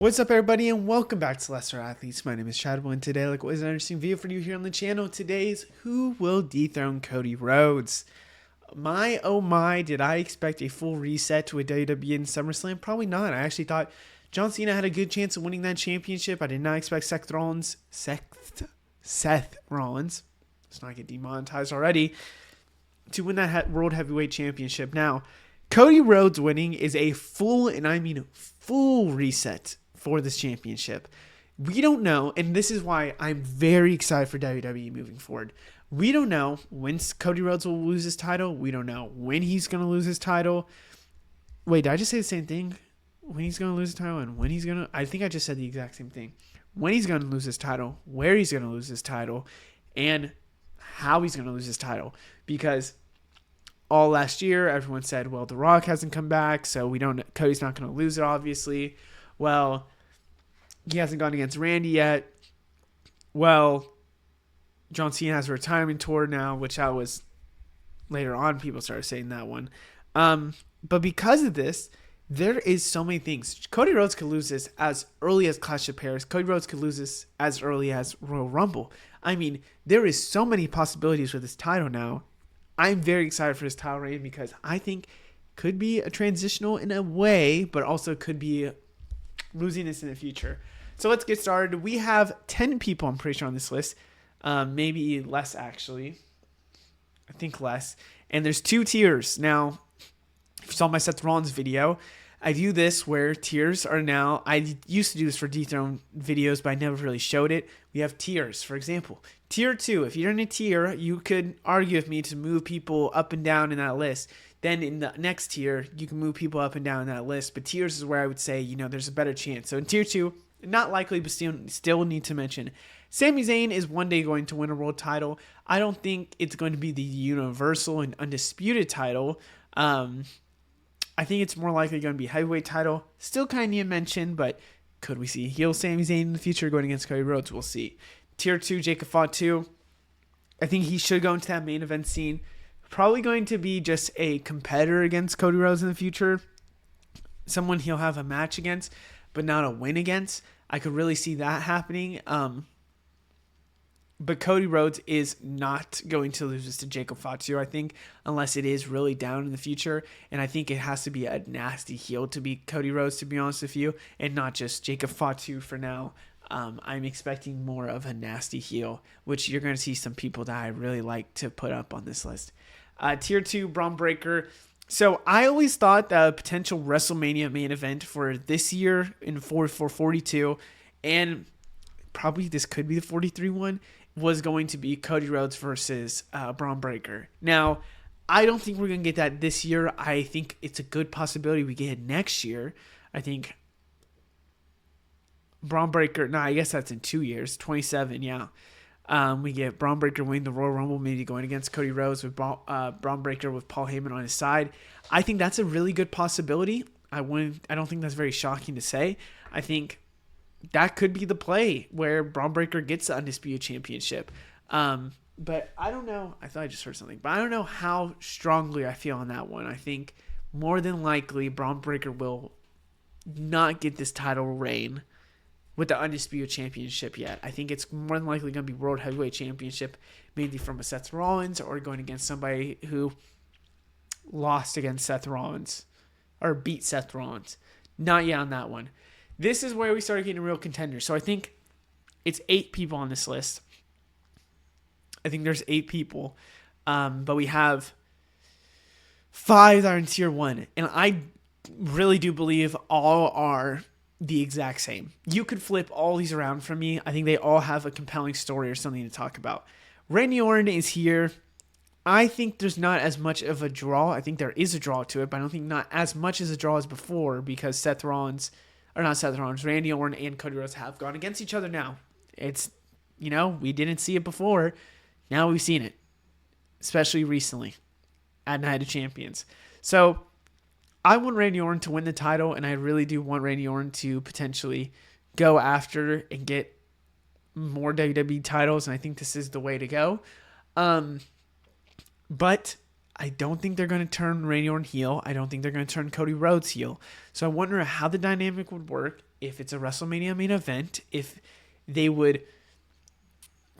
What's up, everybody, and welcome back to Lesser Athletes. My name is Chadwell, and today, like always, an interesting video for you here on the channel. Today's Who Will Dethrone Cody Rhodes? My, oh my, did I expect a full reset with WWE in SummerSlam? Probably not. I actually thought John Cena had a good chance of winning that championship. I did not expect Seth Rollins, let's not get demonetized already, to win that World Heavyweight Championship. Now, Cody Rhodes winning is a full, and I mean full, reset for this championship. We don't know, and this is why I'm very excited for WWE moving forward. We don't know when Cody Rhodes will lose his title. We don't know when he's going to lose his title. Wait, did I just say the same thing? When he's going to lose his title and when he's going to... I think I just said the exact same thing. When he's going to lose his title, where he's going to lose his title, and how he's going to lose his title. Because all last year, everyone said, well, The Rock hasn't come back, so Cody's not going to lose it, obviously. Well, he hasn't gone against Randy yet. Well, John Cena has a retirement tour now, which I was later on, people started saying that one. But because of this, there is so many things. Cody Rhodes could lose this as early as Clash of Paris. Cody Rhodes could lose this as early as Royal Rumble. I mean, there is so many possibilities with this title now. I'm very excited for this title reign because I think could be a transitional in a way, but also could be losing this in the future. So let's get started. We have 10 people, I'm pretty sure, on this list. Maybe less, actually. I think less. And there's 2 tiers. Now, if you saw my Seth Rollins video, I do this where tiers are now... I used to do this for Dethrone videos, but I never really showed it. We have tiers. For example, tier 2. If you're in a tier, you could argue with me to move people up and down in that list. Then in the next tier, you can move people up and down that list. But tiers is where I would say, there's a better chance. So in tier 2, not likely, but still need to mention, Sami Zayn is one day going to win a world title. I don't think it's going to be the universal and undisputed title. I think it's more likely going to be heavyweight title. Still kind of need to mention, but could we see heel Sami Zayn in the future going against Cody Rhodes? We'll see. Tier 2, Jacob Fatu. I think he should go into that main event scene. Probably going to be just a competitor against Cody Rhodes in the future. Someone he'll have a match against, but not a win against. I could really see that happening. But Cody Rhodes is not going to lose this to Jacob Fatu, I think, unless it is really down in the future. And I think it has to be a nasty heel to be Cody Rhodes, to be honest with you, and not just Jacob Fatu for now. I'm expecting more of a nasty heel, which you're going to see some people that I really like to put up on this list. Tier 2, Braun Breaker. So I always thought that a potential WrestleMania main event for this year for 42, and probably this could be the 43 one, was going to be Cody Rhodes versus Braun Breaker. Now, I don't think we're going to get that this year. I think it's a good possibility we get it next year. I think Braun Breaker, I guess that's in 2 years, 27, yeah. We get Braun Breaker winning the Royal Rumble, maybe going against Cody Rhodes with Braun Breaker with Paul Heyman on his side. I think that's a really good possibility. I don't think that's very shocking to say. I think that could be the play where Braun Breaker gets the Undisputed Championship. But I don't know. I thought I just heard something. But I don't know how strongly I feel on that one. I think more than likely Braun Breaker will not get this title reign with the Undisputed Championship yet. I think it's more than likely going to be World Heavyweight Championship, maybe from a Seth Rollins or going against somebody who lost against Seth Rollins or beat Seth Rollins. Not yet on that one. This is where we started getting real contenders. So I think it's 8 people on this list. I think there's 8 people. But we have 5 that are in tier 1. And I really do believe all are the exact same. You could flip all these around for me. I think they all have a compelling story or something to talk about. Randy Orton is here. I think there's not as much of a draw. I think there is a draw to it, but I don't think not as much as a draw as before because Randy Orton and Cody Rhodes have gone against each other now. It's, we didn't see it before. Now we've seen it, especially recently at Night of Champions. So I want Randy Orton to win the title, and I really do want Randy Orton to potentially go after and get more WWE titles, and I think this is the way to go. But I don't think they're going to turn Randy Orton heel. I don't think they're going to turn Cody Rhodes heel. So I wonder how the dynamic would work if it's a WrestleMania main event, if they would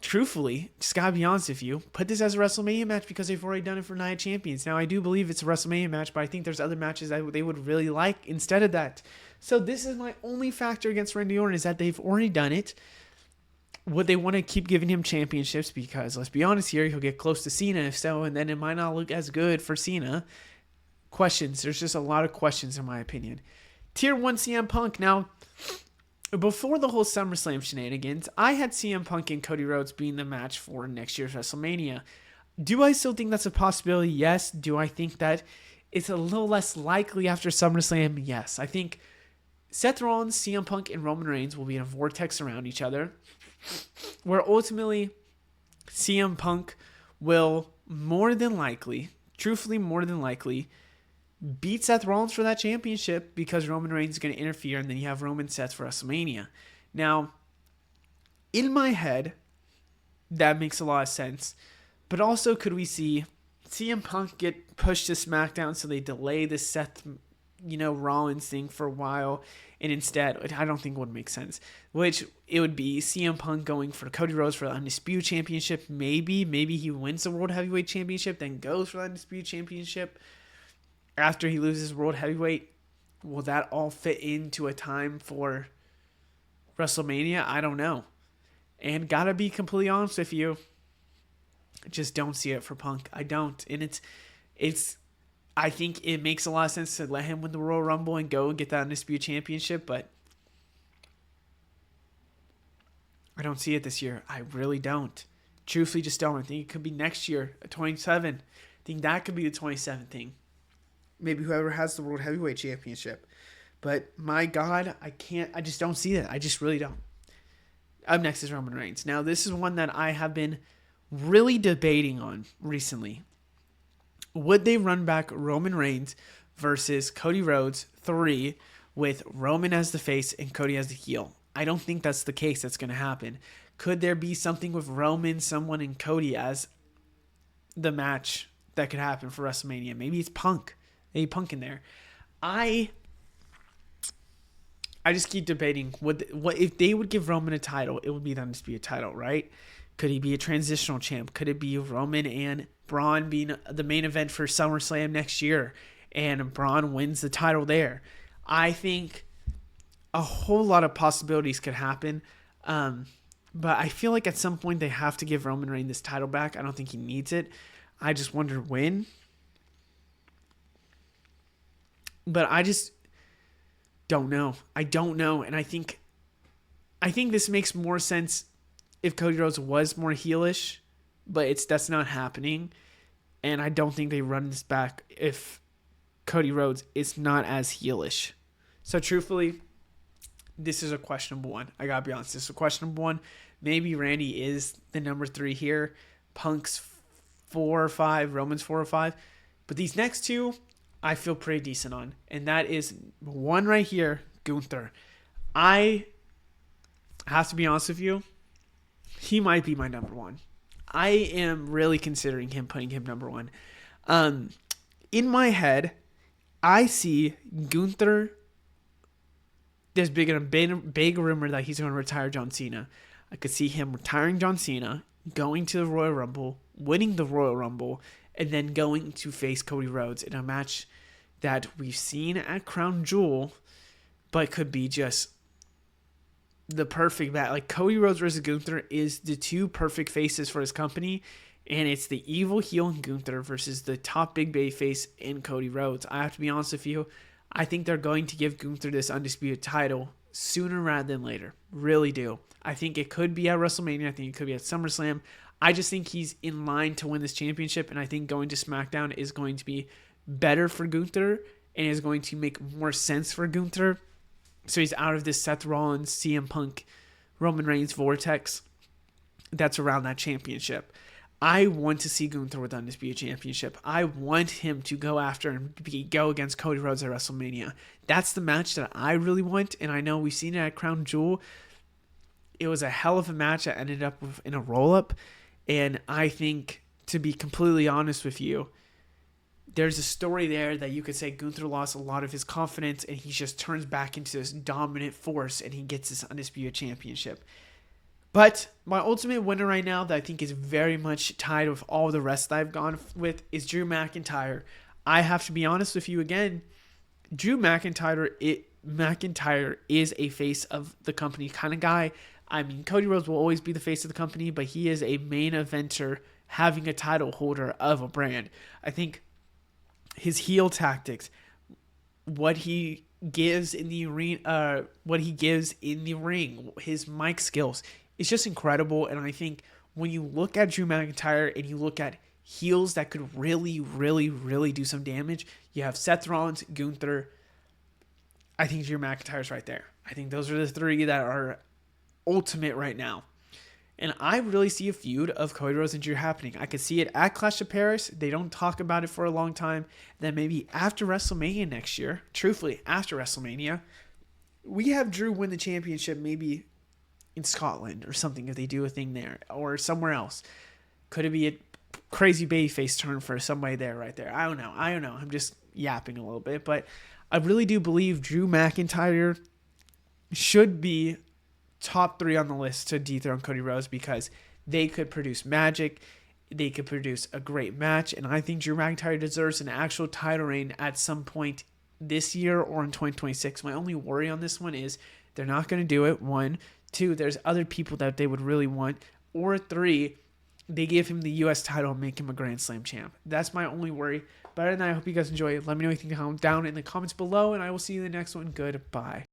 truthfully, just gotta be honest with you, put this as a WrestleMania match because they've already done it for Night of Champions. Now, I do believe it's a WrestleMania match, but I think there's other matches that they would really like instead of that. So this is my only factor against Randy Orton, is that they've already done it. Would they want to keep giving him championships? Because let's be honest here, he'll get close to Cena if so, and then it might not look as good for Cena. Questions. There's just a lot of questions in my opinion. Tier 1 CM Punk. Now, before the whole SummerSlam shenanigans, I had CM Punk and Cody Rhodes being the match for next year's WrestleMania. Do I still think that's a possibility? Yes. Do I think that it's a little less likely after SummerSlam? Yes. I think Seth Rollins, CM Punk, and Roman Reigns will be in a vortex around each other, where ultimately CM Punk will more than likely, truthfully more than likely, beat Seth Rollins for that championship because Roman Reigns is going to interfere, and then you have Roman Seth for WrestleMania. Now, in my head, that makes a lot of sense. But also, could we see CM Punk get pushed to SmackDown so they delay this Seth, Rollins thing for a while, and instead, I don't think it would make sense. Which it would be CM Punk going for Cody Rhodes for the Undisputed Championship. Maybe he wins the World Heavyweight Championship, then goes for the Undisputed Championship. After he loses World Heavyweight, will that all fit into a time for WrestleMania? I don't know. And gotta be completely honest with you, I just don't see it for Punk. I don't. And it's I think it makes a lot of sense to let him win the Royal Rumble and go and get that Undisputed Championship, but I don't see it this year. I really don't. Truthfully, just don't. I think it could be next year, 27. I think that could be the 27th thing. Maybe whoever has the World Heavyweight Championship. But my God, I just don't see that. I just really don't. Up next is Roman Reigns. Now, this is one that I have been really debating on recently. Would they run back Roman Reigns versus Cody Rhodes 3 with Roman as the face and Cody as the heel? I don't think that's the case that's going to happen. Could there be something with Roman, someone, and Cody as the match that could happen for WrestleMania? Maybe it's Punk. Maybe Punk in there. I just keep debating. What if they would give Roman a title? It would be the Undisputed title, right? Could he be a transitional champ? Could it be Roman and Braun being the main event for SummerSlam next year, and Braun wins the title there? I think a whole lot of possibilities could happen, but I feel like at some point they have to give Roman Reigns this title back. I don't think he needs it. I just wonder when. But I just don't know. I don't know. And I think this makes more sense if Cody Rhodes was more heelish, but that's not happening. And I don't think they run this back if Cody Rhodes is not as heelish. So truthfully, this is a questionable one. I gotta be honest. This is a questionable one. Maybe Randy is the number 3 here. Punk's 4 or 5. Roman's 4 or 5. But these next two, I feel pretty decent on. And that is one right here, Gunther. I have to be honest with you. He might be my number 1. I am really considering putting him number 1. In my head, I see Gunther. There's big rumor that he's going to retire John Cena. I could see him retiring John Cena, going to the Royal Rumble, winning the Royal Rumble, and then going to face Cody Rhodes in a match that we've seen at Crown Jewel, but could be just the perfect match. Like, Cody Rhodes versus Gunther is the two perfect faces for his company, and it's the evil heel in Gunther versus the top big baby face in Cody Rhodes. I have to be honest with you. I think they're going to give Gunther this undisputed title sooner rather than later. Really do. I think it could be at WrestleMania. I think it could be at SummerSlam. I just think he's in line to win this championship, and I think going to SmackDown is going to be better for Gunther and is going to make more sense for Gunther. So he's out of this Seth Rollins, CM Punk, Roman Reigns vortex that's around that championship. I want to see Gunther with the Undisputed Championship. I want him to go after and go against Cody Rhodes at WrestleMania. That's the match that I really want, and I know we've seen it at Crown Jewel. It was a hell of a match that ended up in a roll-up, and I think, to be completely honest with you, there's a story there that you could say Gunther lost a lot of his confidence and he just turns back into this dominant force and he gets this undisputed championship. But my ultimate winner right now that I think is very much tied with all the rest that I've gone with is Drew McIntyre. I have to be honest with you again. Drew McIntyre is a face of the company kind of guy. I mean, Cody Rhodes will always be the face of the company, but he is a main eventer having a title holder of a brand. I think his heel tactics, what he gives in the arena, his mic skills, it's just incredible. And I think when you look at Drew McIntyre and you look at heels that could really, really, really do some damage, you have Seth Rollins, Gunther. I think Drew McIntyre's right there. I think those are the three that are ultimate right now. And I really see a feud of Cody Rhodes and Drew happening. I could see it at Clash of Paris. They don't talk about it for a long time. Then maybe after WrestleMania next year, truthfully, after WrestleMania, we have Drew win the championship maybe in Scotland or something if they do a thing there or somewhere else. Could it be a crazy babyface turn for somebody there right there? I don't know. I'm just yapping a little bit. But I really do believe Drew McIntyre should be top 3 on the list to dethrone Cody Rhodes because they could produce magic. They could produce a great match. And I think Drew McIntyre deserves an actual title reign at some point this year or in 2026. My only worry on this one is they're not going to do it. 1, 2, there's other people that they would really want. Or 3, they give him the U.S. title and make him a Grand Slam champ. That's my only worry. But other than that, I hope you guys enjoy it. Let me know what you think down in the comments below, and I will see you in the next one. Goodbye.